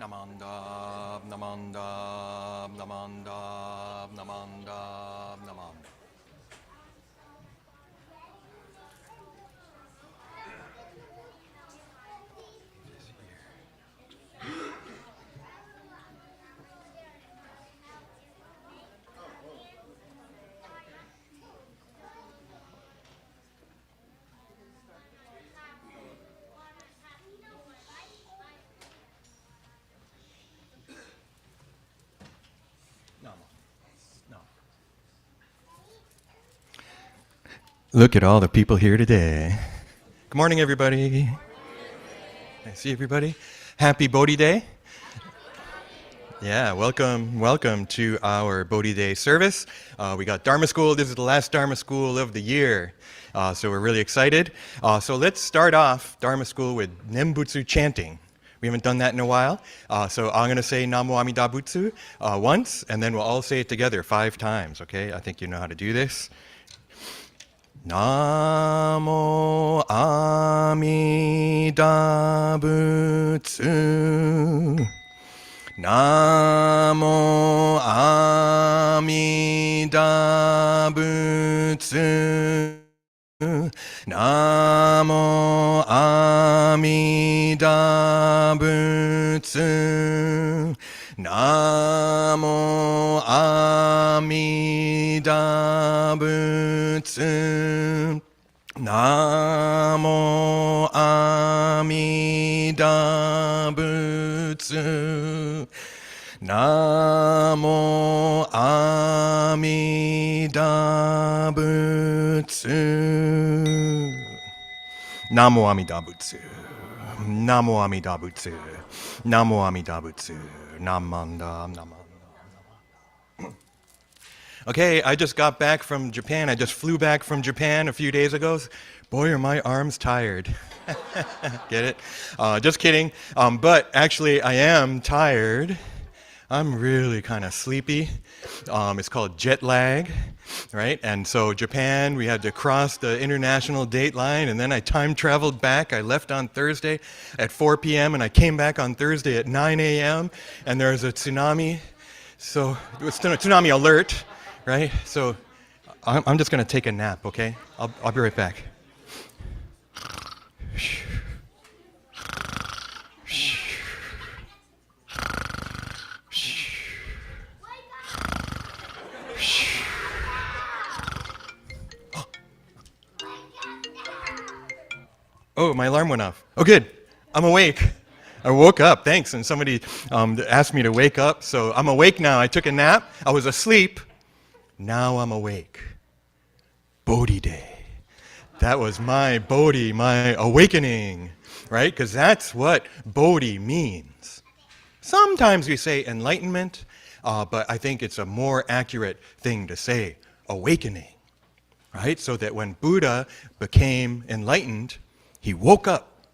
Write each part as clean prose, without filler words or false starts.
Namanda, namanda, namanda, namanda, namanda. Look at all the people here today. Good morning, everybody. I see everybody. Happy Bodhi Day. Yeah, welcome to our Bodhi Day service. We got Dharma School. This is the last Dharma School of the year. So we're really excited. So let's start off Dharma School with Nembutsu chanting. We haven't done that in a while. So I'm going to say Namo Amida Butsu once, and then we'll all say it together 5 times, okay? I think you know how to do this. Namo Amida Butsu. Namo Amida Butsu. Namo Amida Butsu. Namo Amida Butsu. Namo Amida Butsu. Namo Amida Butsu. Namo Amida Butsu. Namo Amida Butsu. Namo Amida Butsu. Namanda, namanda. Okay, I just got back from Japan. I just flew back from Japan a few days ago. Boy, are my arms tired. Get it? Just kidding. But actually, I am tired. I'm really kind of sleepy. It's called jet lag, right? And so Japan, we had to cross the international date line, and then I time traveled back. I left on Thursday at 4 p.m., and I came back on Thursday at 9 a.m., and there was a tsunami. So it was a tsunami alert, right? So I'm just going to take a nap, okay? I'll be right back. Oh, my alarm went off. Oh, good. I'm awake. I woke up, thanks. And somebody asked me to wake up, so I'm awake now. I took a nap. I was asleep. Now I'm awake. Bodhi Day. That was my Bodhi, my awakening, right? Because that's what Bodhi means. Sometimes we say enlightenment, but I think it's a more accurate thing to say awakening, right? So that when Buddha became enlightened, he woke up,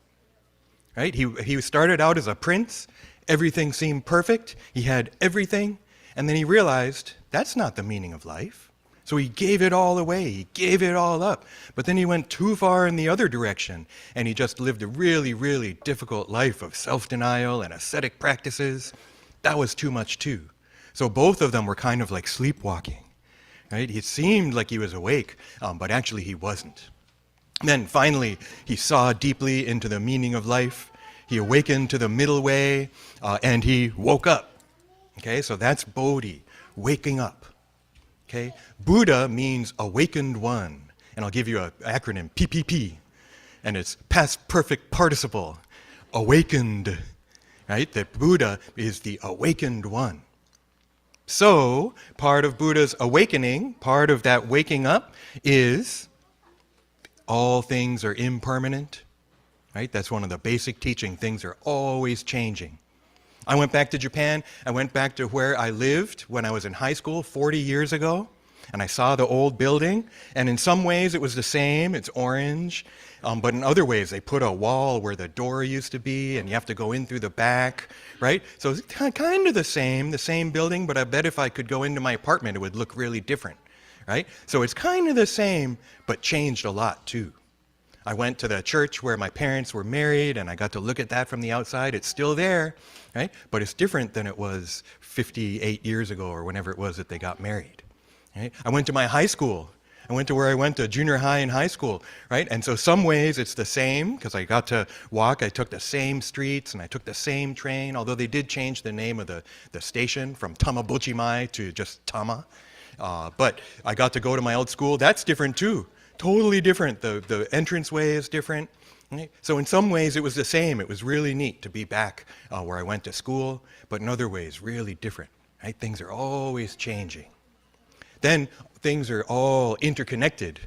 right? He started out as a prince. Everything seemed perfect. He had everything. And then he realized that's not the meaning of life. So he gave it all away. He gave it all up. But then he went too far in the other direction. And he just lived a really, really difficult life of self-denial and ascetic practices. That was too much too. So both of them were kind of like sleepwalking, right? It seemed like he was awake, but actually he wasn't. Then finally, he saw deeply into the meaning of life. He awakened to the middle way, and he woke up. Okay, so that's Bodhi, waking up. Okay, Buddha means awakened one, and I'll give you an acronym, PPP, and it's past perfect participle, awakened. Right, that Buddha is the awakened one. So part of Buddha's awakening, part of that waking up, is all things are impermanent, right? That's one of the basic teaching. Things are always changing. I went back to Japan. I went back to where I lived when I was in high school 40 years ago, and I saw the old building, and in some ways it was the same. It's orange, but in other ways they put a wall where the door used to be, and you have to go in through the back, right? So it's kind of the same building, but I bet if I could go into my apartment, it would look really different. Right? So it's kind of the same, but changed a lot too. I went to the church where my parents were married, and I got to look at that from the outside. It's still there, right? But it's different than it was 58 years ago or whenever it was that they got married. Right? I went to my high school. I went to where I went to junior high and high school, right? And so some ways it's the same because I got to walk. I took the same streets and I took the same train, although they did change the name of the station from Tamabuchimai to just Tama. But I got to go to my old school. That's different too. Totally different. The entranceway is different. Right? So in some ways it was the same. It was really neat to be back where I went to school, but in other ways really different. Right? Things are always changing. Then things are all interconnected.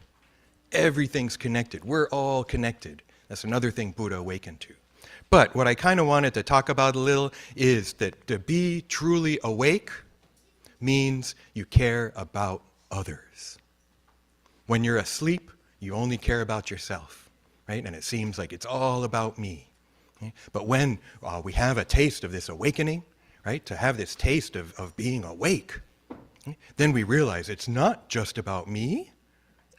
Everything's connected. We're all connected. That's another thing Buddha awakened to. But what I kind of wanted to talk about a little is that to be truly awake means you care about others. When you're asleep, you only care about yourself, right? And it seems like it's all about me. Okay? But when we have a taste of this awakening, right, to have this taste of being awake, then we realize it's not just about me.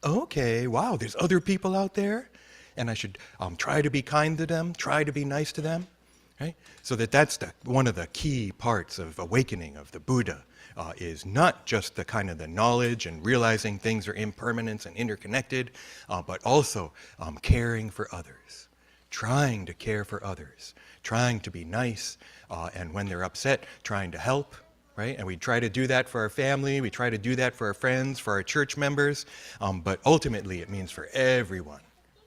Okay, wow, there's other people out there, and I should try to be kind to them, try to be nice to them, right? So that's one of the key parts of awakening of the Buddha, is not just the kind of the knowledge and realizing things are impermanent and interconnected, but also caring for others, trying to care for others, trying to be nice, and when they're upset, trying to help. Right? And we try to do that for our family, we try to do that for our friends, for our church members, but ultimately it means for everyone,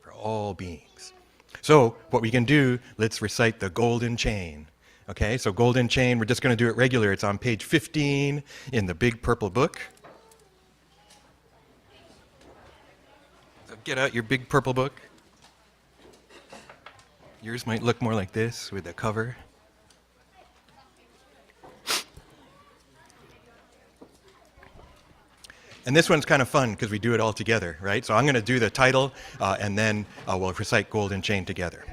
for all beings. So what we can do, let's recite the golden chain. Okay, so golden chain, we're just going to do it regular. It's on page 15 in the big purple book. So get out your big purple book. Yours might look more like this with the cover. And this one's kind of fun because we do it all together, right? So I'm going to do the title, and then we'll recite Golden Chain together.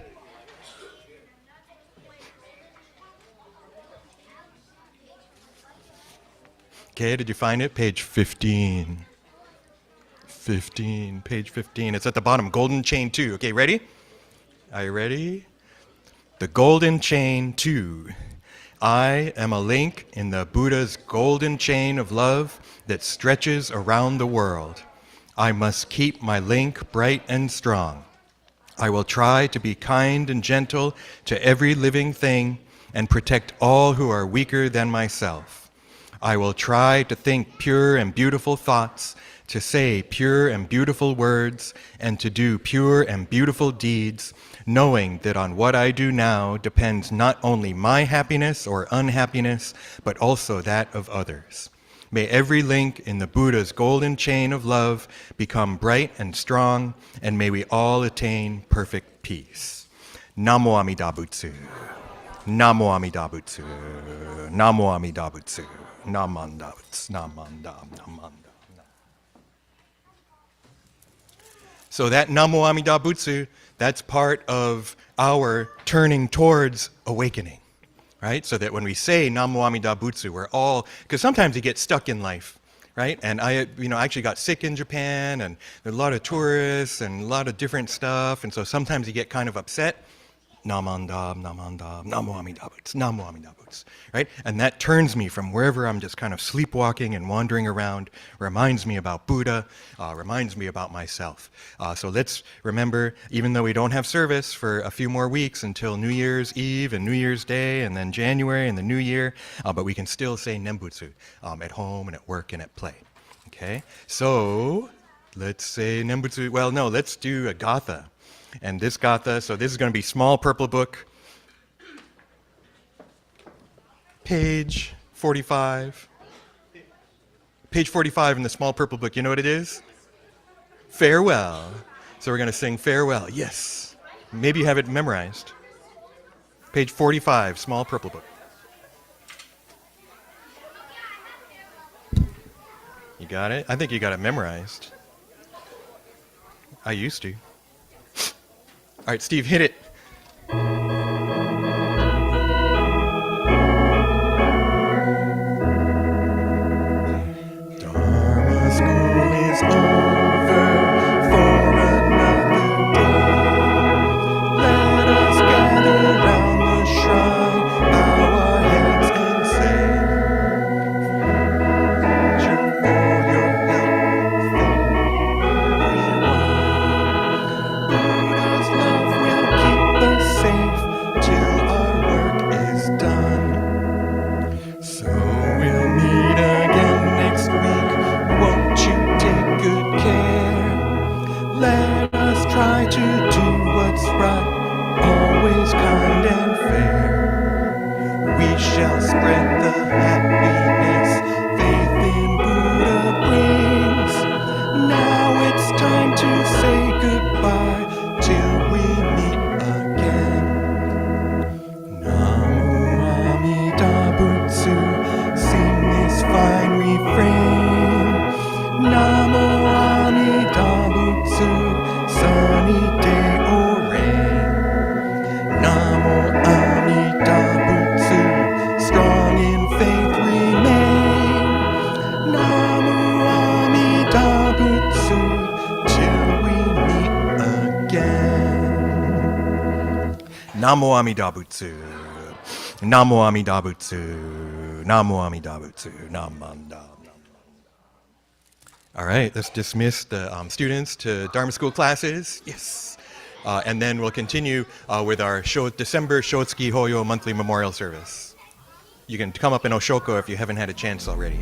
Okay, did you find it? Page 15. 15, page 15. It's at the bottom, Golden Chain 2. Okay, ready? Are you ready? The Golden Chain 2. I am a link in the Buddha's golden chain of love that stretches around the world. I must keep my link bright and strong. I will try to be kind and gentle to every living thing and protect all who are weaker than myself. I will try to think pure and beautiful thoughts, to say pure and beautiful words, and to do pure and beautiful deeds, knowing that on what I do now depends not only my happiness or unhappiness, but also that of others. May every link in the Buddha's golden chain of love become bright and strong, and may we all attain perfect peace. Namo Amida Butsu. Namo Amida Butsu. Namo Amida Butsu. Namanda Butsu. Namanda. Namanda. So that Namo Amida Butsu, that's part of our turning towards awakening, right? So that when we say Namo Amida Butsu, we're all, because sometimes you get stuck in life, right? And I actually got sick in Japan, and there are a lot of tourists and a lot of different stuff, and so sometimes you get kind of upset. Namandam, Namandam, Namo Amida Butsu, Namo Amida Butsu, right? And that turns me from wherever I'm just kind of sleepwalking and wandering around, reminds me about Buddha, reminds me about myself. So let's remember, even though we don't have service for a few more weeks until New Year's Eve and New Year's Day and then January and the New Year, but we can still say Nembutsu at home and at work and at play. Okay? So let's say Nembutsu, well, no, let's do a Gatha. And this Gatha, so this is going to be small purple book, page 45. Page 45 in the small purple book, you know what it is? Farewell. So we're going to sing farewell. Yes. Maybe you have it memorized. Page 45, small purple book. You got it? I think you got it memorized. I used to. All right, Steve, hit it. Dharma school is over for another day. shall spread the happiness faith in Buddha brings. Now it's time to say goodbye till we meet again. Namu Amida Butsu, sing this fine refrain. Namu Amida Butsu, sunny day or rain. Namu Amida Butsu, strong in faith remain. Namu Amida Butsu, till we meet again. Namu Amida Butsu. Namu Amida Butsu. Namu Amida Butsu. Namu Amida. All right, let's dismiss the students to Dharma school classes. Yes. And then we'll continue with our December Shotsuki Hoyo monthly memorial service. You can come up in Oshoko if you haven't had a chance already.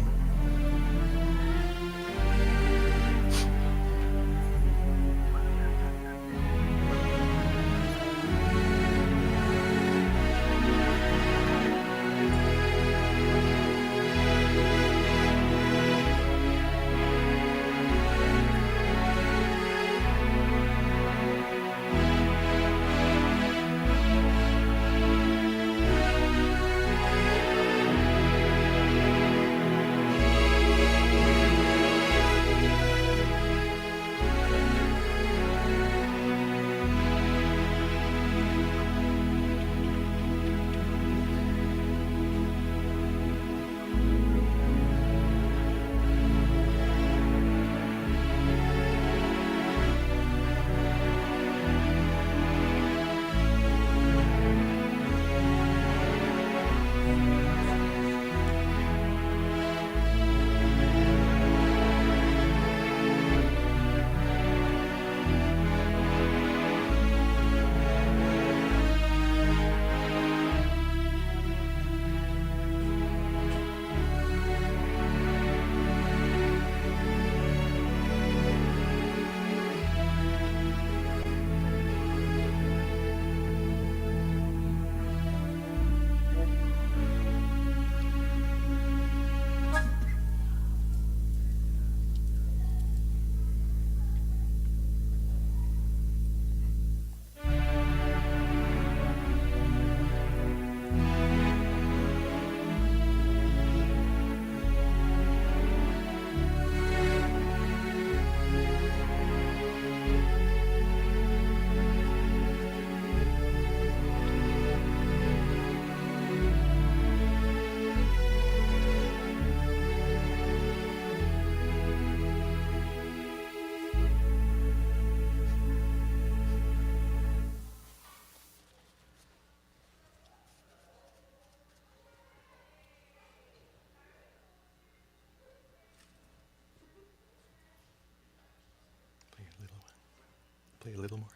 Play a little more.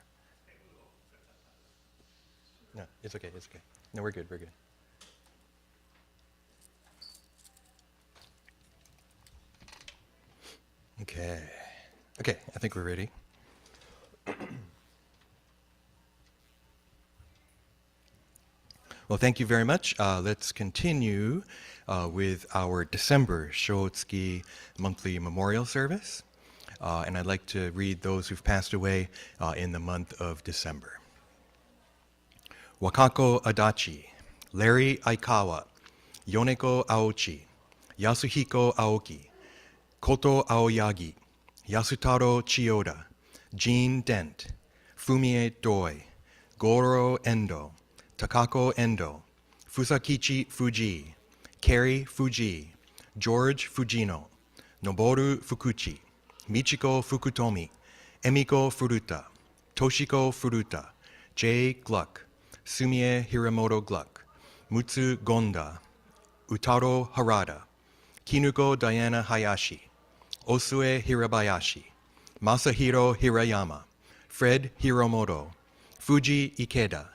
No, it's okay, it's okay. No, we're good, we're good. Okay. Okay, I think we're ready. Well, thank you very much. Let's continue with our December Shotsuki monthly memorial service. And I'd like to read those who've passed away in the month of December. Wakako Adachi, Larry Aikawa, Yoneko Aochi, Yasuhiko Aoki, Koto Aoyagi, Yasutaro Chiyoda, Jean Dent, Fumie Doi, Goro Endo, Takako Endo, Fusakichi Fuji, Keri Fuji, George Fujino, Noboru Fukuchi, Michiko Fukutomi, Emiko Furuta, Toshiko Furuta, Jay Gluck, Sumie Hiramoto Gluck, Mutsu Gonda, Utaro Harada, Kinuko Diana Hayashi, Osue Hirabayashi, Masahiro Hirayama, Fred Hiromoto, Fuji Ikeda,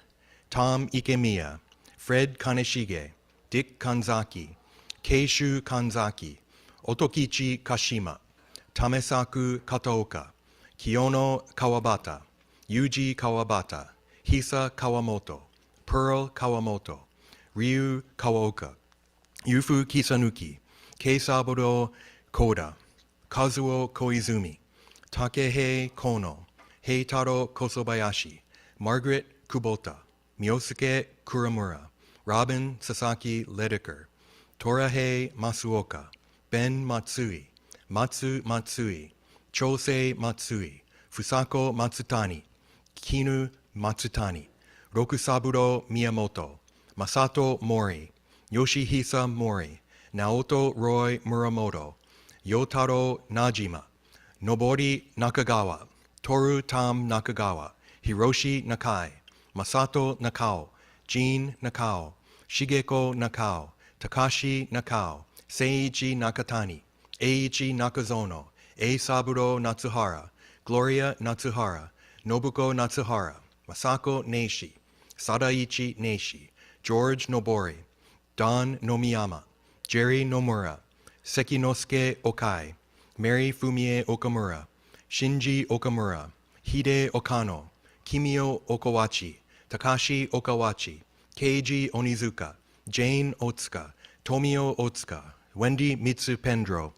Tom Ikemiya, Fred Kaneshige, Dick Kanzaki, Keishu Kanzaki, Otokichi Kashima, Tamesaku Kataoka, Kiyono Kawabata, Yuji Kawabata, Hisa Kawamoto, Pearl Kawamoto, Ryu Kawaoka, Yufu Kisanuki, Keisaburo Koda, Kazuo Koizumi, Takehei Kono, Heitaro Kosobayashi, Margaret Kubota, Myosuke Kuramura, Robin Sasaki Ledecker, Torahei Masuoka, Ben Matsui, Matsu Matsui, Chosei Matsui, Fusako Matsutani, Kinu Matsutani, Rokusaburo Miyamoto, Masato Mori, Yoshihisa Mori, Naoto Roy Muramoto, Yotaro Najima, Nobori Nakagawa, Toru Tam Nakagawa, Hiroshi Nakai, Masato Nakao, Jin Nakao, Shigeko Nakao, Takashi Nakao, Seiji Nakatani, Eiji Nakazono, Saburo Natsuhara, Gloria Natsuhara, Nobuko Natsuhara, Masako Neishi, Sadaichi Neishi, George Nobori, Don Nomiyama, Jerry Nomura, Sekinosuke Okai, Mary Fumie Okamura, Shinji Okamura, Hide Okano, Kimio Okawachi, Takashi Okawachi, Keiji Onizuka, Jane Otsuka, Tomio Otsuka, Wendy Mitsu Pendro,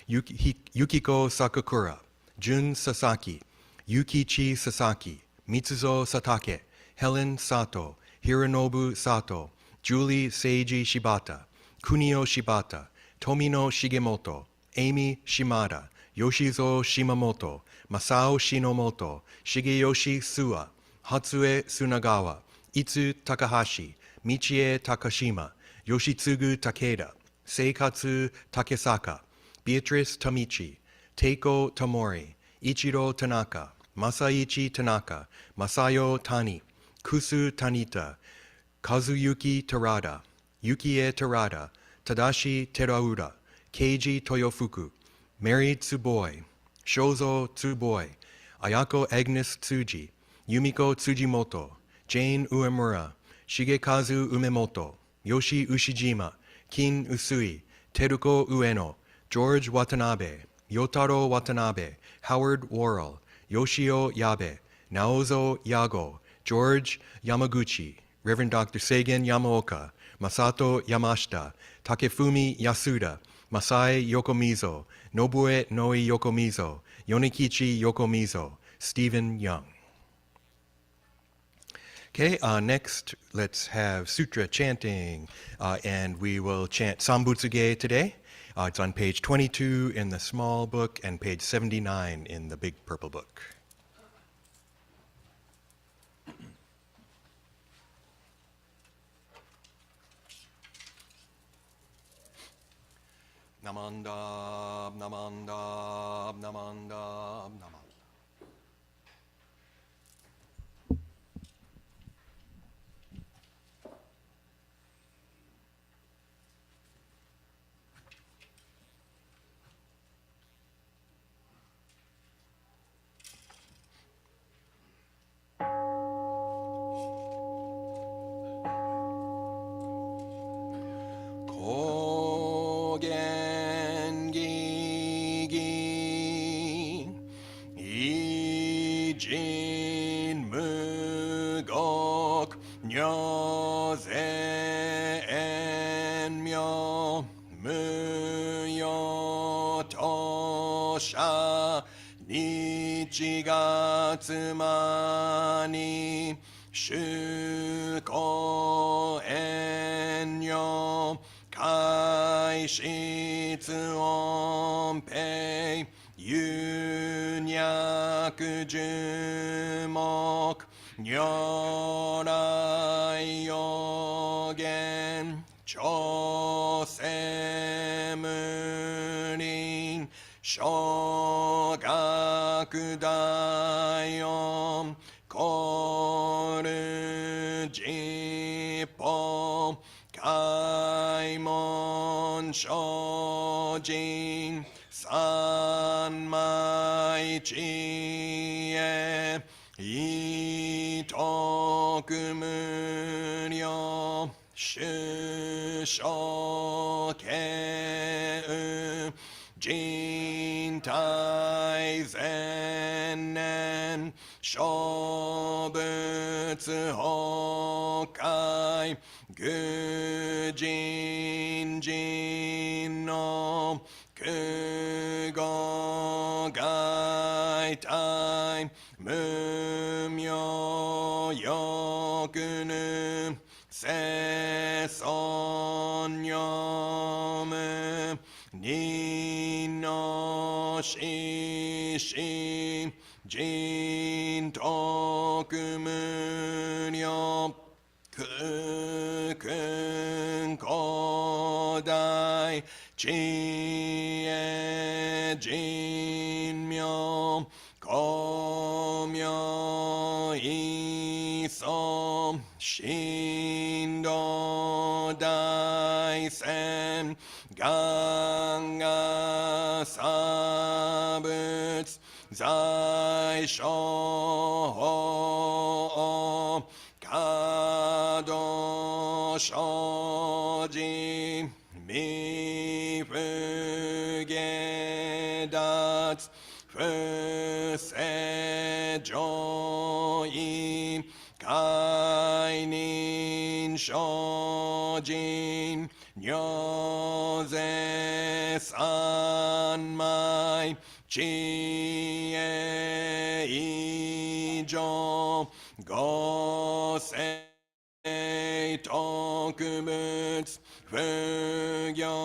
Yukiko Sakakura, Jun Sasaki, Yukichi Sasaki, Mitsuzo Satake, Helen Sato, Hironobu Sato, Julie Seiji Shibata, Kunio Shibata, Tomino Shigemoto, Amy Shimada, Yoshizo Shimamoto, Masao Shinomoto, Shigeyoshi Sua, Hatsue Sunagawa, Itsu Takahashi, Michie Takashima, Yoshitsugu Takeda, Seikatsu Takesaka, Beatrice Tamichi, Teiko Tamori, Ichiro Tanaka, Masaichi Tanaka, Masayo Tani, Kusu Tanita, Kazuyuki Terada, Yukie Terada, Tadashi Teraura, Keiji Toyofuku, Mary Tsuboi, Shozo Tsuboi, Ayako Agnes Tsuji, Yumiko Tsujimoto, Jane Uemura, Shigekazu Umemoto, Yoshi Ushijima, Kin Usui, Teruko Ueno, George Watanabe, Yotaro Watanabe, Howard Worrell, Yoshio Yabe, Naozo Yago, George Yamaguchi, Reverend Dr. Seigen Yamaoka, Masato Yamashita, Takefumi Yasuda, Masai Yokomizo, Nobue Noi Yokomizo, Yonikichi Yokomizo, Stephen Young. Okay, next let's have Sutra chanting, and we will chant Sanbutsuge today. It's on page 22 in the small book and page 79 in the big purple book. Namandab, namandab, namandab, namandab. Nichigatsumani Shuko Enyo Kaishitsu Onpei Yunyaku Jumok Nyorai Yogen Chosemunin Shogaku Dayon Koru Jippo Kaimon Shojin Sanmai Chie Itoku Muryo Shushoke Jintai Zennen Shobutsu Hokai gu jin jin no gu go gai tai mu myo yoku nu se son yomu ni no shi shi jin toku mu nyo ku kun kodai chi e jin myo ko myo i so shin do dai sen ganga sabutsu zai sho kado shoji mi fuge datsu fu se joi kai nin shojin nyoze sanmai chi e ijo go se tokubutsu fugyo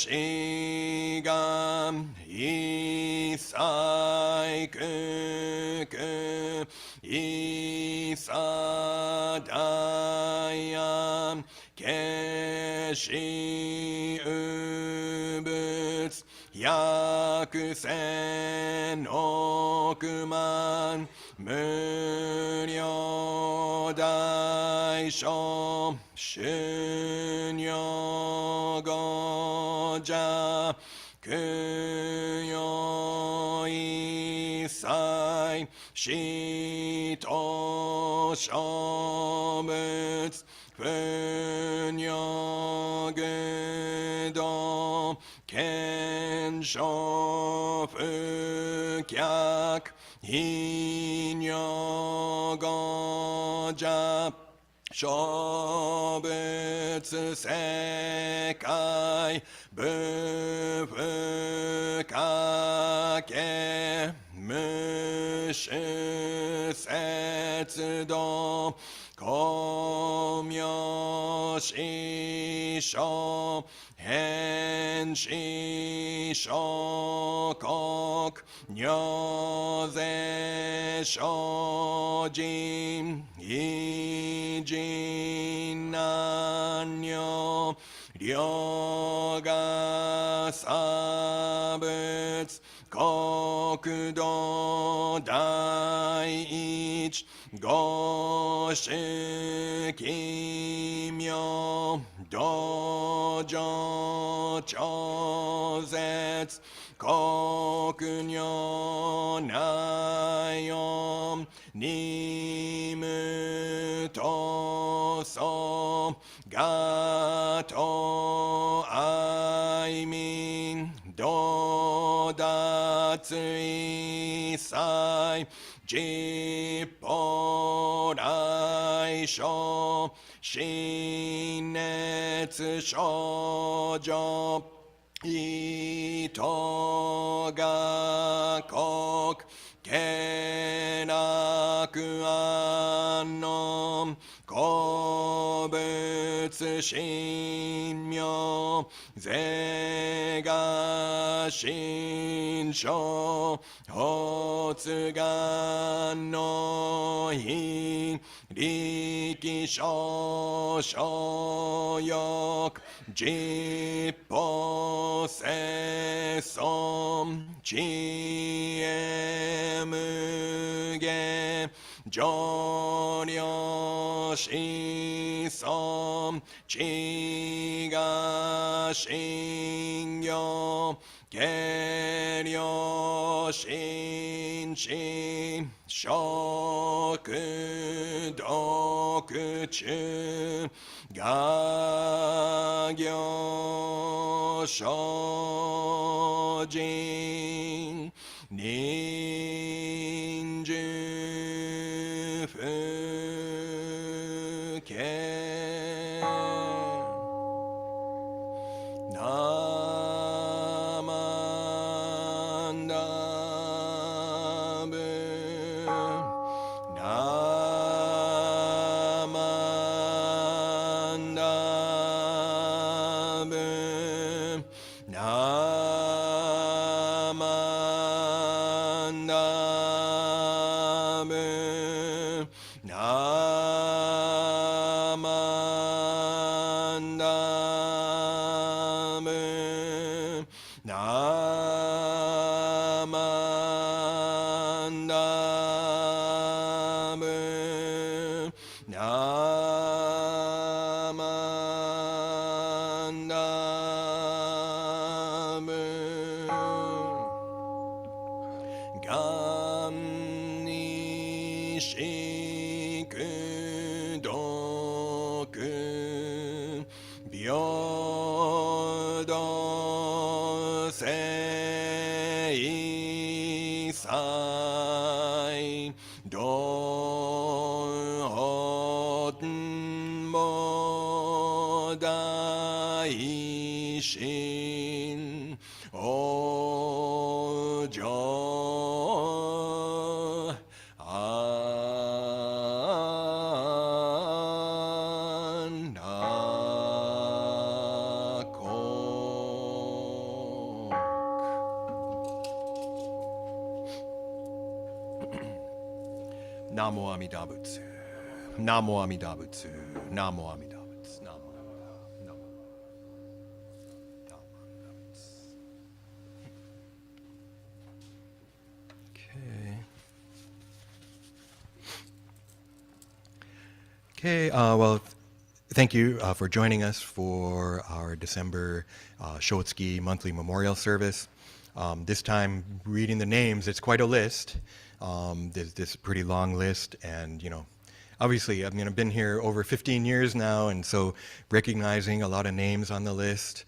shigam isai kuku isadayam keshi ubutsu yakusen okuman muryo daisho shunyo goja kuyo isai shito shobutsu funyo gudo kensho fukyak hinyo goja shobutsu sekai bufu kake mushu setsu do komyo shisho hen shisho kok nyoze shojin ijin nanyo ryoga sabutsu kokudo daiichi goshu kimyo dojo chozetsu kokunyo nayom nimu toso gato aimin dodatsu isai jippo daisho shinetsu shoujo ito ga kok kenaku anom kobutsu shinmyo ze ga shinsho hotsuga no hi riki shoyoku jippo se som chi e muge joryo shi som chi ga shingyo geryo shin shi shoku doku chu ga gyo shojin ninju fuke shiku doku byodo sei sai dohoten mo daishin ojo Namo Amida Butsu. Namo Amida Butsu. Namo Amida Butsu. Namo Namo Amida Butsu. Okay. Okay. Well, thank you for joining us for our December Shotsuki monthly memorial service. This time, reading the names, it's quite a list. There's this pretty long list, and obviously, I've been here over 15 years now, and so recognizing a lot of names on the list,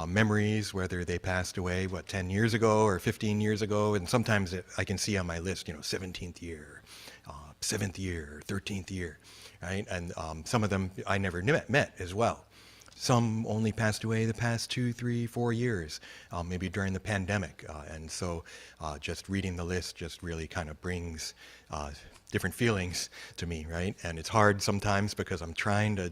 memories, whether they passed away 10 years ago or 15 years ago, and sometimes I can see on my list, 17th year, 7th year, 13th year, right? And some of them I never met as well. Some only passed away the past 2, 3, 4 years, maybe during the pandemic. And so just reading the list just really kind of brings different feelings to me, right? And it's hard sometimes because I'm trying to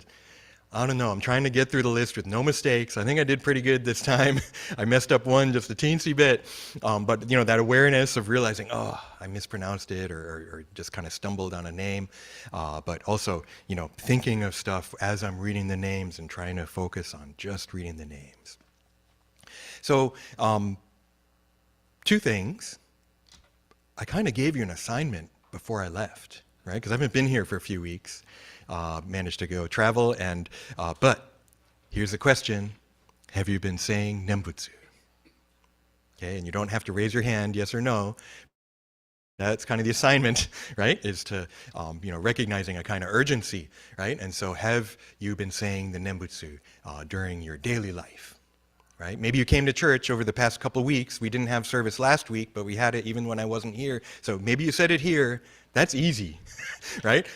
get through the list with no mistakes. I think I did pretty good this time. I messed up one just a teensy bit. But that awareness of realizing, oh, I mispronounced it or just kind of stumbled on a name. But also, thinking of stuff as I'm reading the names and trying to focus on just reading the names. So, 2 things. I kind of gave you an assignment before I left, right? Because I haven't been here for a few weeks. Managed to go travel, but here's the question: have you been saying Nembutsu? Okay, and you don't have to raise your hand, yes or no. That's kind of the assignment, right? Is to recognizing a kind of urgency, right? And so, have you been saying the Nembutsu during your daily life? Right? Maybe you came to church over the past couple of weeks. We didn't have service last week, but we had it even when I wasn't here. So maybe you said it here. That's easy, right?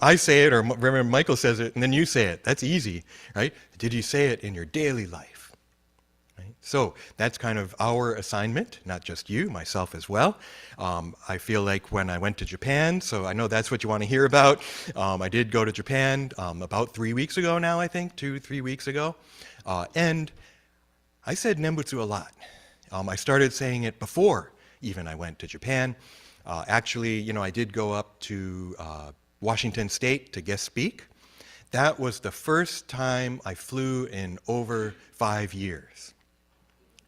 I say it, or remember Michael says it, and then you say it. That's easy, right? Did you say it in your daily life? Right? So that's kind of our assignment, not just you, myself as well. I feel like when I went to Japan, so I know that's what you want to hear about. I did go to Japan about 3 weeks ago now, I think, 2-3 weeks ago. And I said Nembutsu a lot. I started saying it before even I went to Japan. Actually, I did go up to Washington State to guest speak. That was the first time I flew in over 5 years,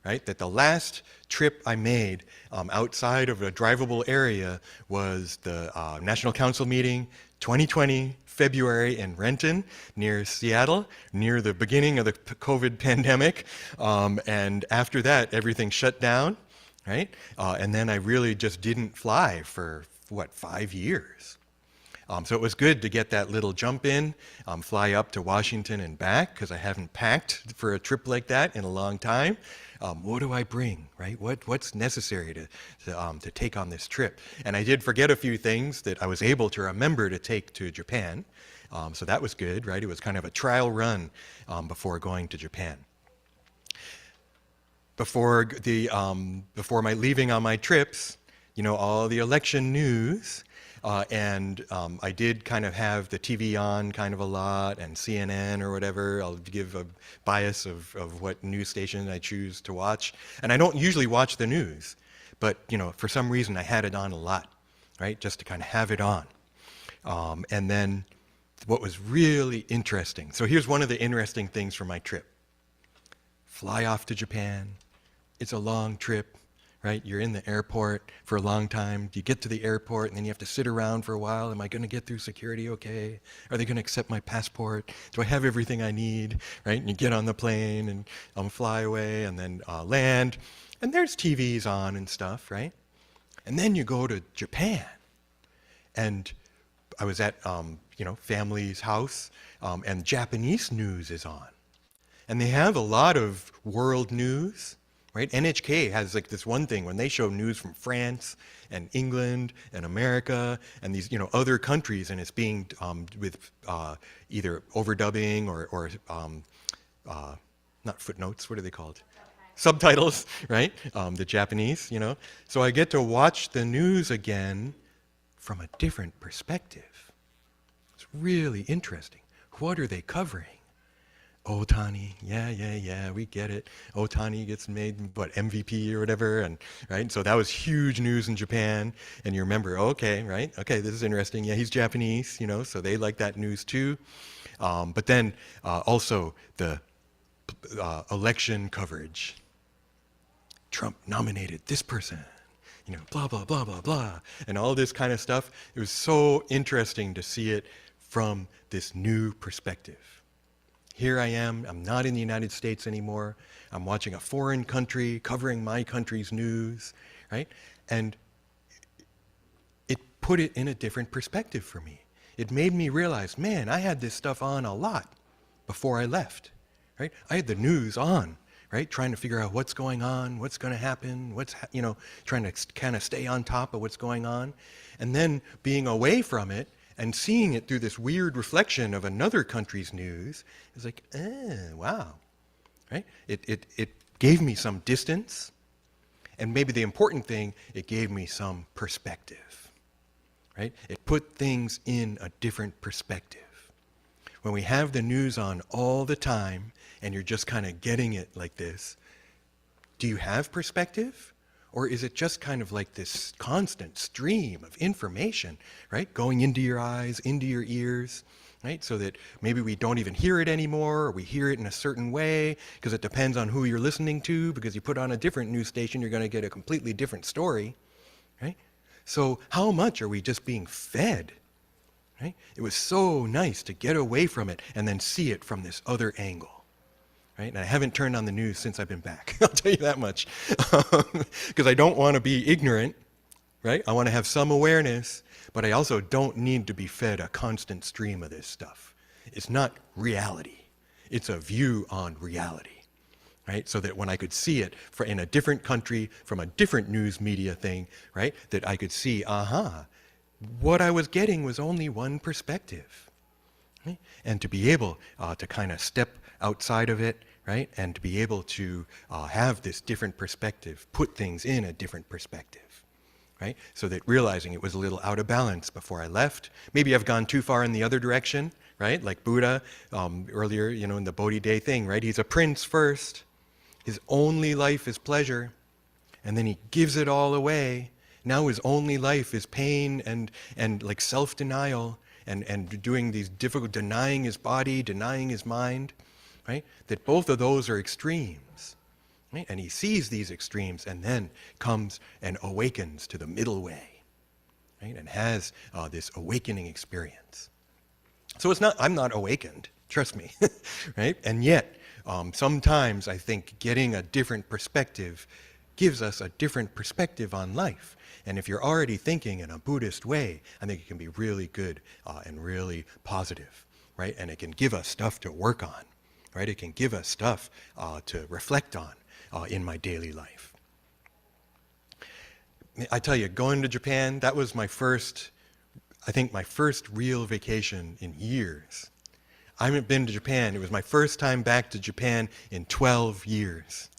right? That the last trip I made outside of a drivable area was the National Council meeting 2020, February in Renton, near Seattle, near the beginning of the COVID pandemic. And after that, everything shut down, right? And then I really just didn't fly for, 5 years. So it was good to get that little jump in, fly up to Washington and back, because I haven't packed for a trip like that in a long time. What do I bring, right? What's necessary to take on this trip? And I did forget a few things that I was able to remember to take to Japan. So that was good, right? It was kind of a trial run before going to Japan. Before my leaving on my trips, all the election news. And I did kind of have the TV on kind of a lot, and CNN or whatever. I'll give a bias of what news station I choose to watch. And I don't usually watch the news, but for some reason I had it on a lot, right? Just to kind of have it on. And then what was really interesting. So here's one of the interesting things from my trip. Fly off to Japan. It's a long trip. Right? You're in the airport for a long time. You get to the airport, and then you have to sit around for a while. Am I going to get through security okay? Are they going to accept my passport? Do I have everything I need? Right? And you get on the plane and fly away and then land. And there's TVs on and stuff, right? And then you go to Japan. And I was at family's house, and Japanese news is on, and they have a lot of world news, right? NHK has like this one thing when they show news from France and England and America and these other countries, and it's being with either overdubbing or not footnotes. What are they called? Subtitles, right? The Japanese, So I get to watch the news again from a different perspective. It's really interesting. What are they covering? Otani, yeah, we get it. Otani gets made, MVP or whatever, and right. So that was huge news in Japan, and you remember, okay, right? Okay, this is interesting. Yeah, he's Japanese, so they like that news too. But then also the election coverage. Trump nominated this person, blah, blah, blah, blah, blah, and all this kind of stuff. It was so interesting to see it from this new perspective. Here I am, I'm not in the United States anymore. I'm watching a foreign country covering my country's news, right? And it put it in a different perspective for me. It made me realize, man, I had this stuff on a lot before I left, right? I had the news on, right? Trying to figure out what's going on, what's going to happen, trying to kind of stay on top of what's going on. And then being away from it and seeing it through this weird reflection of another country's news is like, wow, right? It gave me some distance, and maybe the important thing, it gave me some perspective, right? It put things in a different perspective. When we have the news on all the time and you're just kind of getting it like this, do you have perspective? Or is it just kind of like this constant stream of information, right? Going into your eyes, into your ears, right? So that maybe we don't even hear it anymore, or we hear it in a certain way, because it depends on who you're listening to, because you put on a different news station, you're going to get a completely different story, right? So how much are we just being fed, right? It was so nice to get away from it and then see it from this other angle. Right? And I haven't turned on the news since I've been back. I'll tell you that much. Because I don't want to be ignorant, right? I want to have some awareness, but I also don't need to be fed a constant stream of this stuff. It's not reality. It's a view on reality, right? So that when I could see it in a different country, from a different news media thing, right? That I could see, what I was getting was only one perspective. Right? And to be able to kind of step outside of it, right? And to be able to have this different perspective, put things in a different perspective, right? So that realizing it was a little out of balance before I left. Maybe I've gone too far in the other direction, right? Like Buddha earlier, in the Bodhi day thing, right? He's a prince first. His only life is pleasure. And then he gives it all away. Now his only life is pain and like self-denial and doing these difficult, denying his body, denying his mind. Right? That both of those are extremes. Right? And he sees these extremes and then comes and awakens to the middle way. Right? And has this awakening experience. So I'm not awakened, trust me. Right? And yet, sometimes I think getting a different perspective gives us a different perspective on life. And if you're already thinking in a Buddhist way, I think it can be really good and really positive. Right? And it can give us stuff to work on. Right? It can give us stuff to reflect on in my daily life. I tell you, going to Japan, that was my first real vacation in years. I haven't been to Japan. It was my first time back to Japan in 12 years.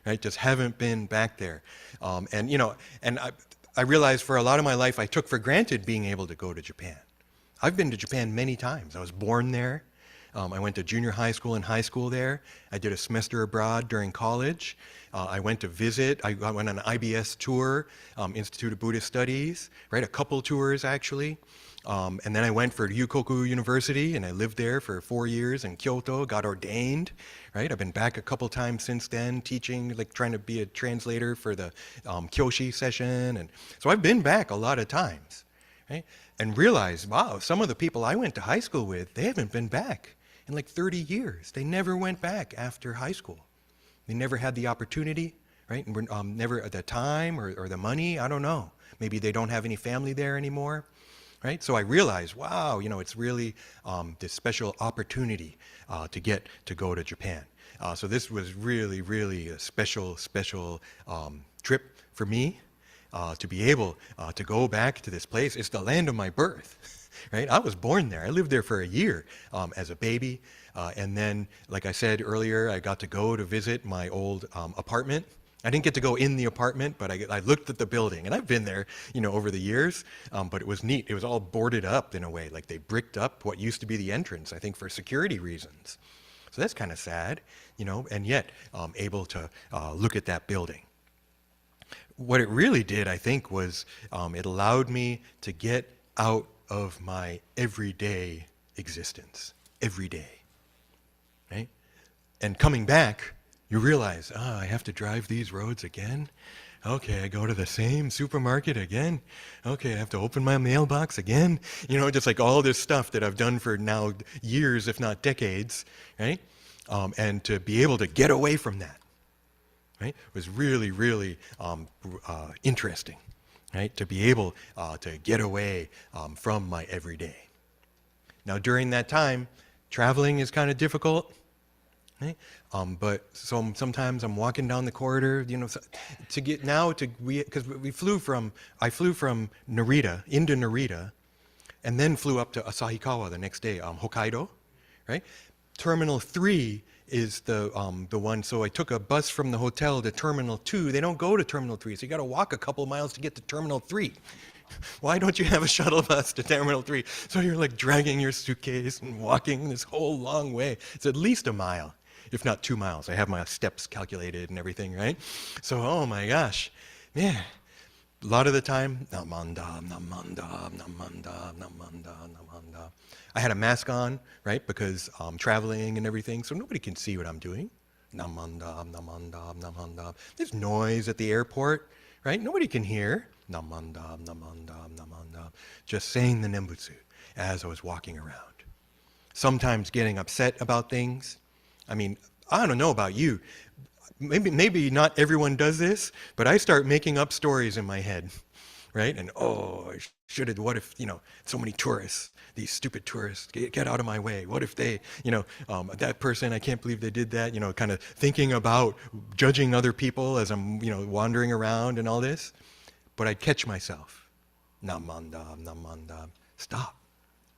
Right? Just haven't been back there. I realized for a lot of my life, I took for granted being able to go to Japan. I've been to Japan many times. I was born there. I went to junior high school and high school there. I did a semester abroad during college. I went to visit. I went on an IBS tour, Institute of Buddhist Studies, right? A couple tours, actually. And then I went for Yukoku University, and I lived there for 4 years in Kyoto, got ordained, right? I've been back a couple times since then, teaching, like trying to be a translator for the Kyoshi session. And so I've been back a lot of times, right? And realized, wow, some of the people I went to high school with, they haven't been back in like 30 years. They never went back after high school. They never had the opportunity, right? And never the time or the money, I don't know. Maybe they don't have any family there anymore. right? So I realized, wow, it's really this special opportunity to go to Japan. So this was really, really a special trip for me to be able to go back to this place. It's the land of my birth, right? I was born there. I lived there for a year as a baby. And then, like I said earlier, I got to go to visit my old apartment. I didn't get to go in the apartment, but I looked at the building, and I've been there, over the years. But it was neat. It was all boarded up in a way, like they bricked up what used to be the entrance, I think, for security reasons. So that's kind of sad, and yet able to look at that building. What it really did, I think, was it allowed me to get out of my everyday existence, every day, right? And coming back, you realize, I have to drive these roads again. Okay, I go to the same supermarket again. Okay, I have to open my mailbox again. Just like all this stuff that I've done for now years, if not decades, right? And to be able to get away from that, right, was really, really interesting, right? To be able to get away from my everyday. Now, during that time, traveling is kind of difficult. Right? But sometimes I'm walking down the corridor, to get now because I flew from Narita into Narita, and then flew up to Asahikawa the next day, Hokkaido, right? Terminal 3 is the one. So I took a bus from the hotel to Terminal 2. They don't go to Terminal 3, so you got to walk a couple miles to get to Terminal 3. Why don't you have a shuttle bus to Terminal 3? So you're like dragging your suitcase and walking this whole long way. It's at least a mile, if not 2 miles. I have my steps calculated and everything, right? So, oh my gosh, man, a lot of the time, namanda, namanda, namanda, namanda, namanda. I had a mask on, right, because I'm traveling and everything, so nobody can see what I'm doing. Namanda, namanda, namanda. There's noise at the airport, right? Nobody can hear. Namanda, namanda, namanda. Just saying the Nembutsu as I was walking around. Sometimes getting upset about things. I mean, I don't know about you. Maybe not everyone does this, but I start making up stories in my head, right? And I should have, what if, so many tourists, these stupid tourists, get out of my way. What if they, that person, I can't believe they did that, kind of thinking about judging other people as I'm, wandering around and all this. But I'd catch myself. Namanda, namanda.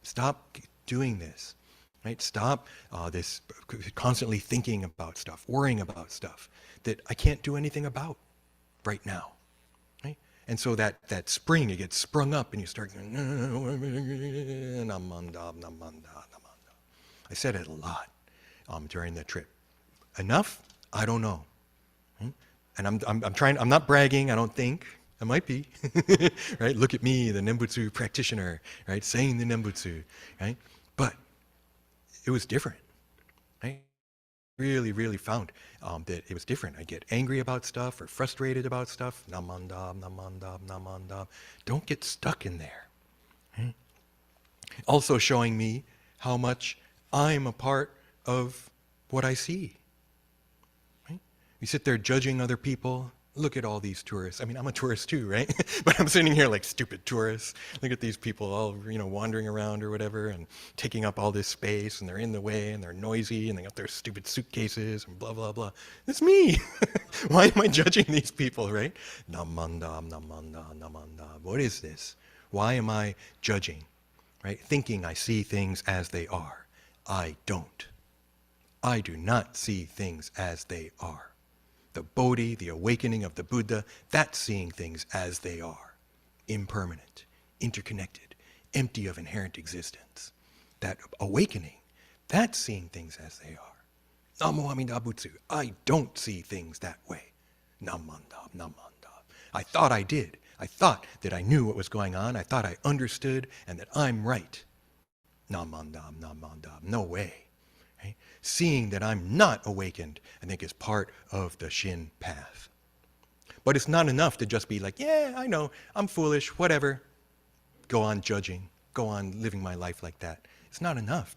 Stop doing this. Right? Stop this constantly thinking about stuff, worrying about stuff that I can't do anything about right now. Right? And so that spring, it gets sprung up and you start going, namanda, namanda, namanda. I said it a lot during the trip. Enough? I don't know. Right? And I'm not bragging, I don't think. I might be. Right? Look at me, the Nembutsu practitioner, right? Saying the Nembutsu, right? But it was different. I really, really found that it was different. I get angry about stuff or frustrated about stuff. Namanda, namanda, namanda. Don't get stuck in there. Right? Also showing me how much I'm a part of what I see. Right? You sit there judging other people. Look at all these tourists. I mean, I'm a tourist too, right? But I'm sitting here like stupid tourists. Look at these people all, wandering around or whatever and taking up all this space, and they're in the way and they're noisy and they got their stupid suitcases and blah, blah, blah. It's me. Why am I judging these people, right? Namanda, namanda, namanda. What is this? Why am I judging, right? Thinking I see things as they are. I don't. I do not see things as they are. The Bodhi, the awakening of the Buddha, that's seeing things as they are. Impermanent, interconnected, empty of inherent existence. That awakening, that's seeing things as they are. Namo Amida Butsu, I don't see things that way. Namanda, namanda. I thought I did. I thought that I knew what was going on. I thought I understood and that I'm right. Namanda, namanda. No way. Right? Seeing that I'm not awakened, I think, is part of the Shin path. But it's not enough to just be like, yeah, I know, I'm foolish, whatever. Go on judging, go on living my life like that. It's not enough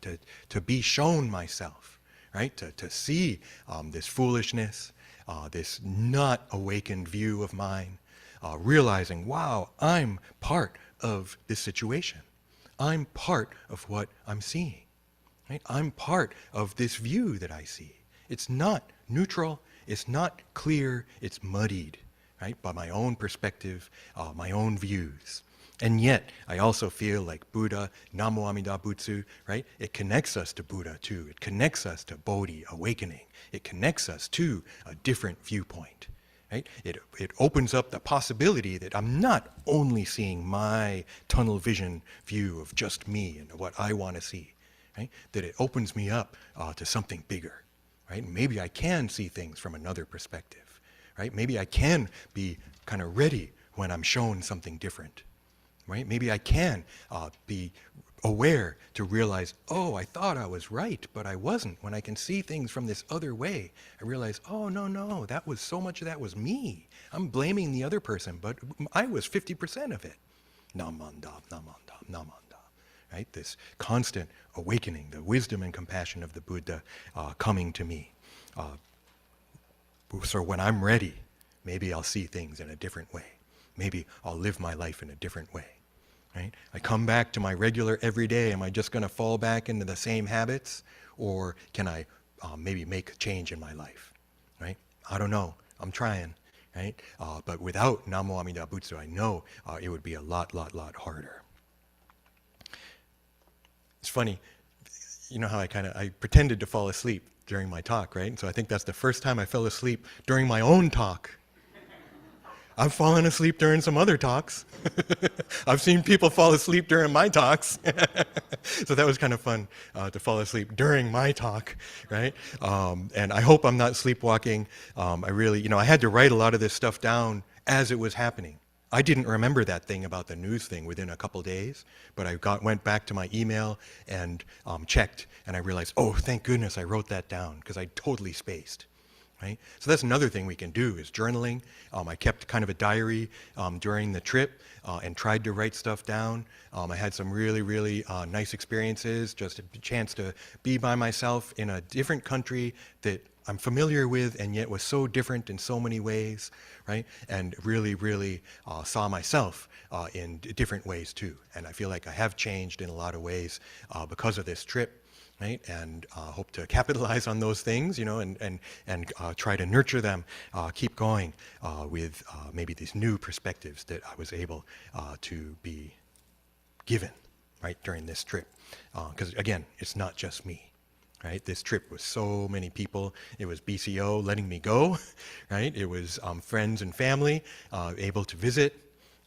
to be shown myself, right? To see this foolishness, this not awakened view of mine, realizing, wow, I'm part of this situation. I'm part of what I'm seeing. Right? I'm part of this view that I see. It's not neutral, it's not clear, it's muddied, right, by my own perspective, my own views. And yet, I also feel like Buddha, Namo Amida Butsu, right? It connects us to Buddha too. It connects us to Bodhi, awakening. It connects us to a different viewpoint, right? It opens up the possibility that I'm not only seeing my tunnel vision view of just me and what I want to see, right? That it opens me up to something bigger, right? Maybe I can see things from another perspective, right? Maybe I can be kind of ready when I'm shown something different, right? Maybe I can be aware to realize, oh, I thought I was right, but I wasn't. When I can see things from this other way, I realize, oh, no, that was so much of that was me. I'm blaming the other person, but I was 50% of it. Namandam, namandam, namandam. Right? This constant awakening, the wisdom and compassion of the Buddha coming to me. So when I'm ready, maybe I'll see things in a different way. Maybe I'll live my life in a different way. Right? I come back to my regular everyday. Am I just going to fall back into the same habits? Or can I maybe make a change in my life? Right? I don't know. I'm trying. Right? But without Namo Amida Butsu, I know it would be a lot harder. It's funny, you know how I pretended to fall asleep during my talk, right? And so I think that's the first time I fell asleep during my own talk. I've fallen asleep during some other talks. I've seen people fall asleep during my talks. So that was kind of fun to fall asleep during my talk, right? And I hope I'm not sleepwalking. I really, I had to write a lot of this stuff down as it was happening. I didn't remember that thing about the news thing within a couple days, but I went back to my email and checked, and I realized, oh, thank goodness I wrote that down, because I totally spaced. Right? So that's another thing we can do is journaling. I kept kind of a diary during the trip and tried to write stuff down. I had some really nice experiences, just a chance to be by myself in a different country that I'm familiar with and yet was so different in so many ways, right? And really saw myself in different ways too. And I feel like I have changed in a lot of ways because of this trip. Right, and hope to capitalize on those things, and try to nurture them, keep going with maybe these new perspectives that I was able to be given, right, during this trip. Because again, it's not just me, right? This trip was so many people. It was BCO letting me go, right? It was friends and family able to visit.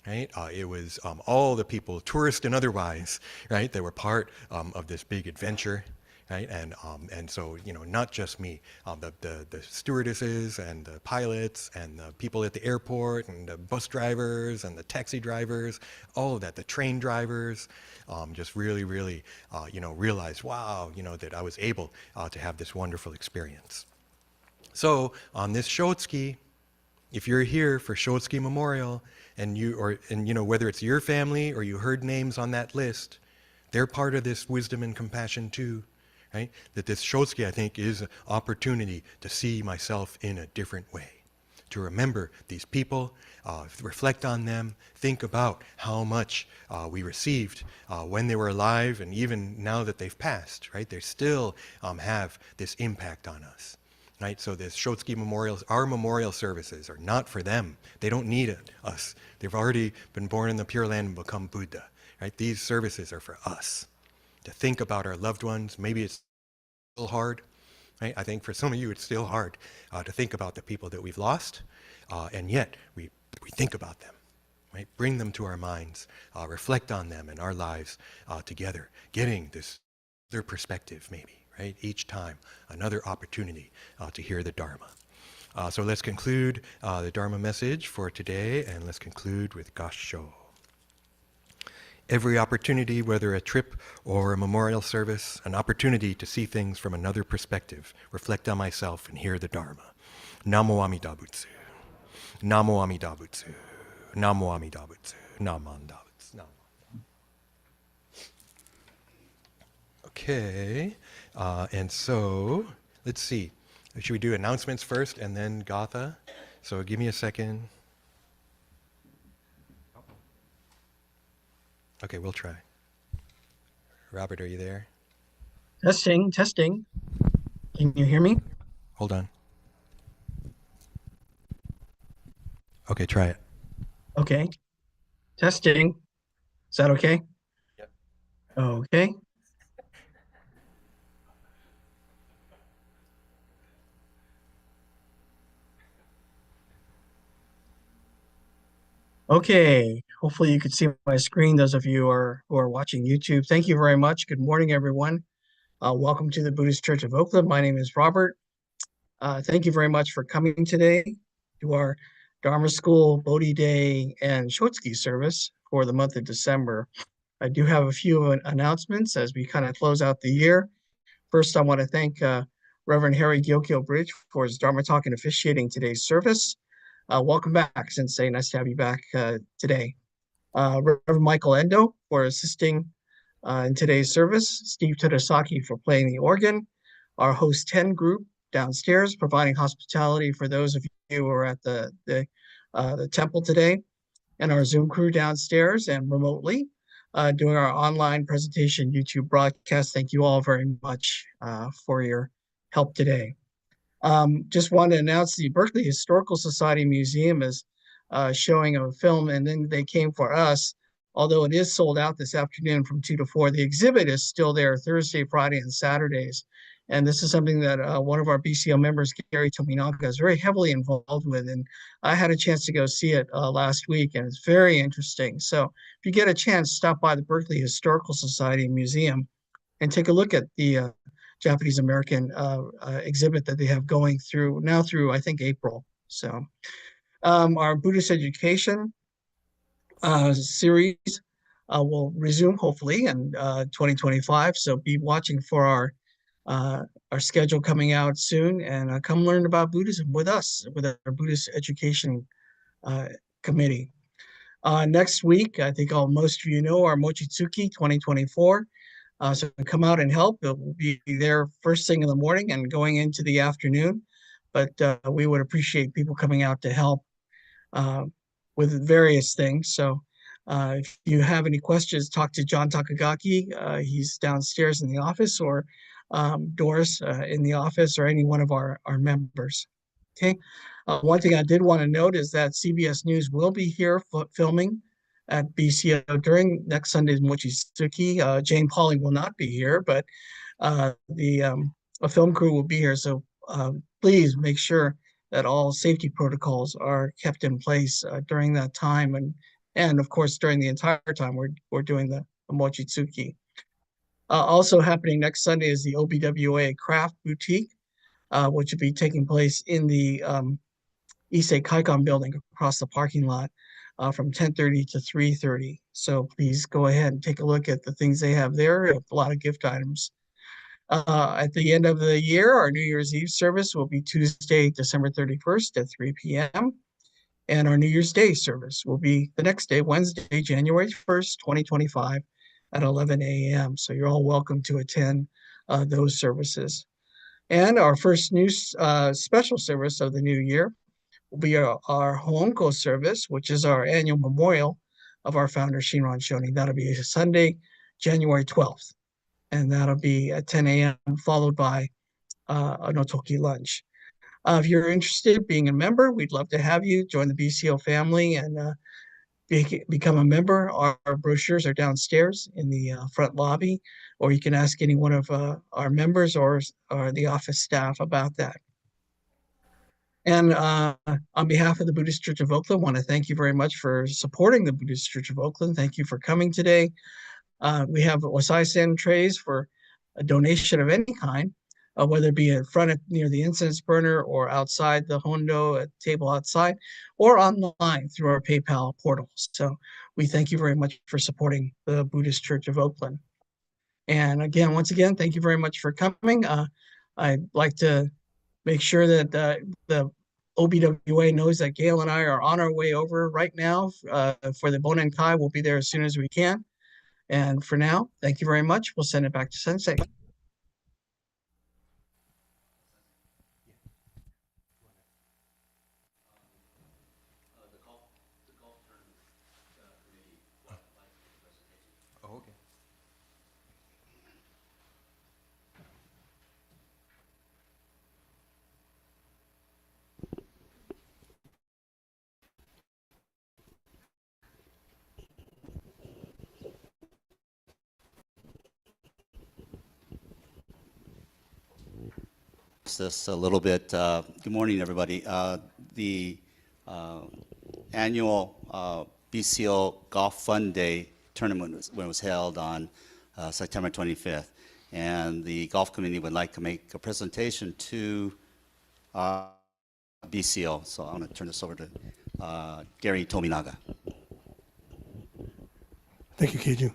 Right? It was all the people, tourist and otherwise, right? That were part of this big adventure, right? And so, not just me, the stewardesses and the pilots and the people at the airport and the bus drivers and the taxi drivers, all of that, the train drivers, just really, realized, wow, that I was able to have this wonderful experience. So on this Shotsuki, if you're here for Shotsuki Memorial, and whether it's your family or you heard names on that list, they're part of this wisdom and compassion too, right? That this Shotsuki, I think, is an opportunity to see myself in a different way, to remember these people, reflect on them, think about how much we received when they were alive, and even now that they've passed, right? They still have this impact on us. Right, so this Shotsuki memorials, our memorial services are not for them. They don't need us. They've already been born in the Pure Land and become Buddha. Right, these services are for us to think about our loved ones. Maybe it's still hard. Right, I think for some of you it's still hard to think about the people that we've lost, and yet we think about them. Right, bring them to our minds, reflect on them in our lives together, getting this other perspective maybe. Right? Each time, another opportunity to hear the Dharma. So let's conclude the Dharma message for today, and let's conclude with Gassho. Every opportunity, whether a trip or a memorial service, an opportunity to see things from another perspective, reflect on myself and hear the Dharma. Namo Amida Butsu. Namo Amida Butsu. Namo Amida Butsu. Namo Amida Butsu. Okay. And so, let's see. Should we do announcements first and then Gatha? So give me a second. Okay, we'll try. Robert, are you there? Testing, testing. Can you hear me? Hold on. Okay, try it. Okay. Testing. Is that okay? Yep. Okay. Okay. Hopefully you can see my screen, those of you who are watching YouTube. Thank you very much. Good morning, everyone. Welcome to the Buddhist Church of Oakland. My name is Robert. Thank you very much for coming today to our Dharma School, Bodhi Day, and Shotsuki service for the month of December. I do have a few announcements as we kind of close out the year. First, I want to thank Reverend Harry Gyokyo Bridge for his Dharma talk and officiating today's service. Welcome back, Sensei. Nice to have you back today. Reverend Michael Endo for assisting in today's service. Steve Todosaki for playing the organ. Our host 10 group downstairs providing hospitality for those of you who are at the temple today. And our Zoom crew downstairs and remotely doing our online presentation YouTube broadcast. Thank you all very much for your help today. Just wanted to announce the Berkeley Historical Society Museum is showing a film, and then they came for us. Although it is sold out this afternoon from 2 to 4, the exhibit is still there Thursday, Friday, and Saturdays. And this is something that one of our BCO members, Gary Tominaga, is very heavily involved with. And I had a chance to go see it last week, and it's very interesting. So if you get a chance, stop by the Berkeley Historical Society Museum and take a look at the Japanese American exhibit that they have going through now through, I think, April. So our Buddhist education series will resume hopefully in 2025. So be watching for our schedule coming out soon, and come learn about Buddhism with us, with our Buddhist education uh, committee. Next week, I think most of you know our Mochitsuki 2024. So come out and help. It will be there first thing in the morning and going into the afternoon. But we would appreciate people coming out to help uh, with various things. So if you have any questions, talk to John Takagaki. He's downstairs in the office, or Doris in the office, or any one of our members. Okay. One thing I did want to note is that CBS News will be here filming at BCO during next Sunday's Mochitsuki. Jane Pauley will not be here, but the a film crew will be here. So please make sure that all safety protocols are kept in place during that time, and of course during the entire time we're doing the Mochitsuki. Also happening next Sunday is the OBWA Craft Boutique, which will be taking place in the Issei Kaikon building across the parking lot from 10:30 to 3:30. So please go ahead and take a look at the things they have there. A lot of gift items. At the end of the year, our New Year's Eve service will be Tuesday, December 31st at 3 p.m. And our New Year's Day service will be the next day, Wednesday, January 1st, 2025 at 11 a.m. So you're all welcome to attend those services. And our first new special service of the new year will be our Honko service, which is our annual memorial of our founder, Shinran Shonin. That'll be Sunday, January 12th. And that'll be at 10 a.m., followed by an Otoki lunch. If you're interested in being a member, we'd love to have you join the BCO family and become a member. Our brochures are downstairs in the front lobby, or you can ask any one of our members or the office staff about that. And on behalf of the Buddhist Church of Oakland, I want to thank you very much for supporting the Buddhist Church of Oakland. Thank you for coming today. We have osai-sen trays for a donation of any kind, whether it be in front near the incense burner or outside the hondo, at table outside, or online through our PayPal portal. So we thank you very much for supporting the Buddhist Church of Oakland. And again, once again, thank you very much for coming. I'd like to make sure that the OBWA knows that Gail and I are on our way over right now for the Bonen Kai. We'll be there as soon as we can. And for now, thank you very much. We'll send it back to Sensei. Oh, okay. this a little bit. Good morning, everybody. The annual BCO Golf Fun Day tournament was held on September 25th, and the golf committee would like to make a presentation to BCO. So I'm going to turn this over to Gary Tominaga. Thank you, Keiju.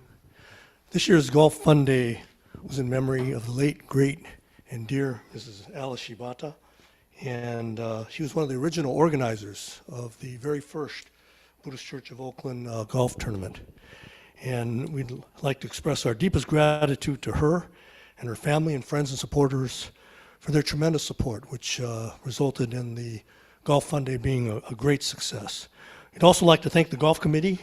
This year's Golf Fun Day was in memory of the late, great, and dear Mrs. Alice Shibata, and she was one of the original organizers of the very first Buddhist Church of Oakland golf tournament. And we'd like to express our deepest gratitude to her and her family and friends and supporters for their tremendous support, which resulted in the Golf Fun Day being a great success. We'd also like to thank the golf committee,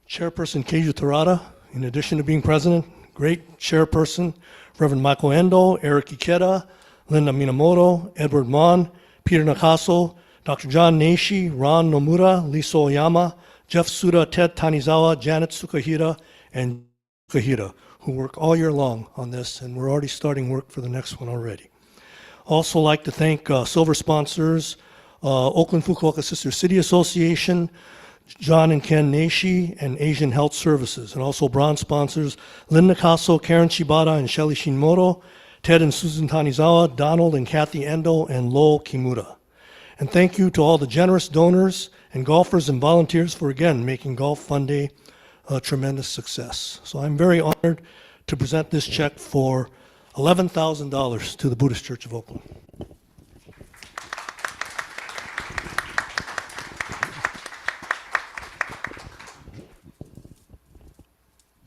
Chairperson Keiju Terada, in addition to being president, great chairperson, Reverend Michael Endo, Eric Ikeda, Linda Minamoto, Edward Mon, Peter Nakaso, Dr. John Naishi, Ron Nomura, Lisa Oyama, Jeff Suda, Ted Tanizawa, Janet Tsukahira, and Tsukahira, who work all year long on this, and we're already starting work for the next one already. Also like to thank silver sponsors, Oakland Fukuoka Sister City Association, John and Ken Naishi, and Asian Health Services, and also bronze sponsors, Lynn Nakaso, Karen Shibata, and Shelly Shinmoto, Ted and Susan Tanizawa, Donald and Kathy Endo, and Lowell Kimura. And thank you to all the generous donors and golfers and volunteers for, again, making Golf Fun Day a tremendous success. So I'm very honored to present this check for $11,000 to the Buddhist Church of Oakland.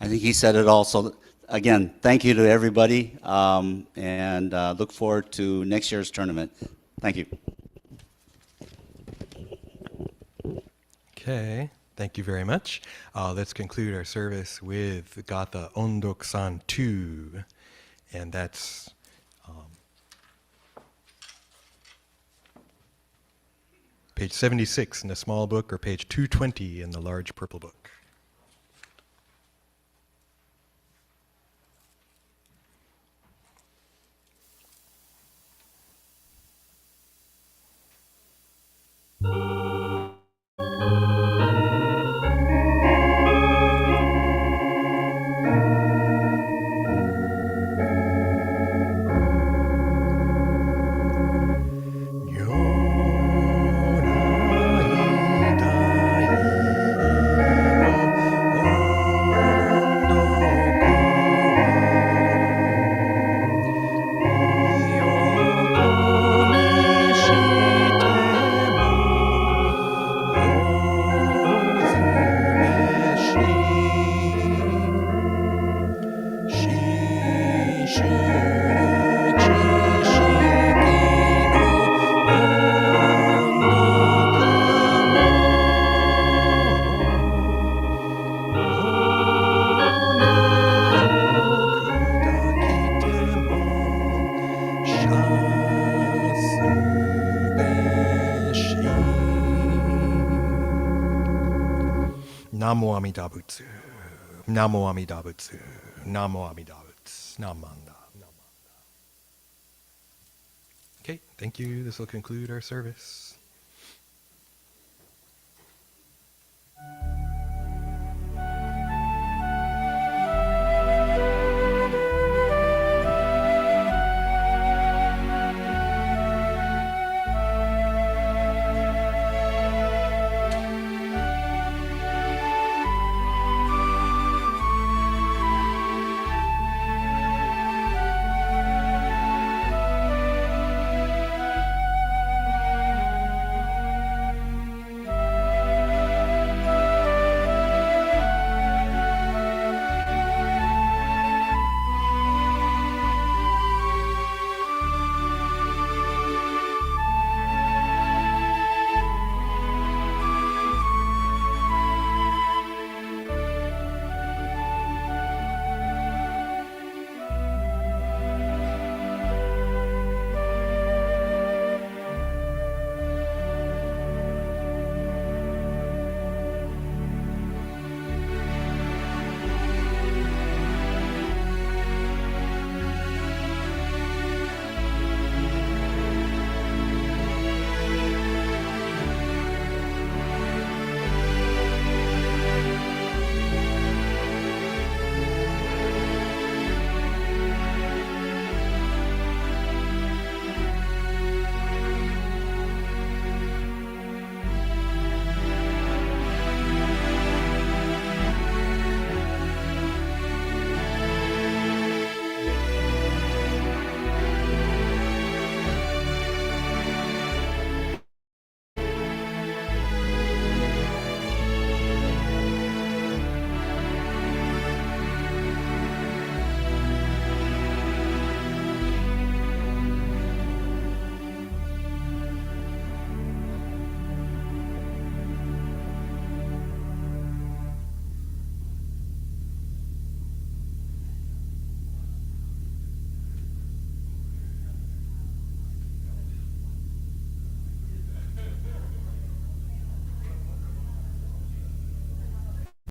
I think he said it all. So again, thank you to everybody, and look forward to next year's tournament. Thank you. Okay, thank you very much. Let's conclude our service with Gatha Ondok-san 2, and that's page 76 in the small book, or page 220 in the large purple book. Namo Amida Butsu, Namo Amida Butsu, Namo Amida Butsu, Namanda. Okay, thank you. This will conclude our service.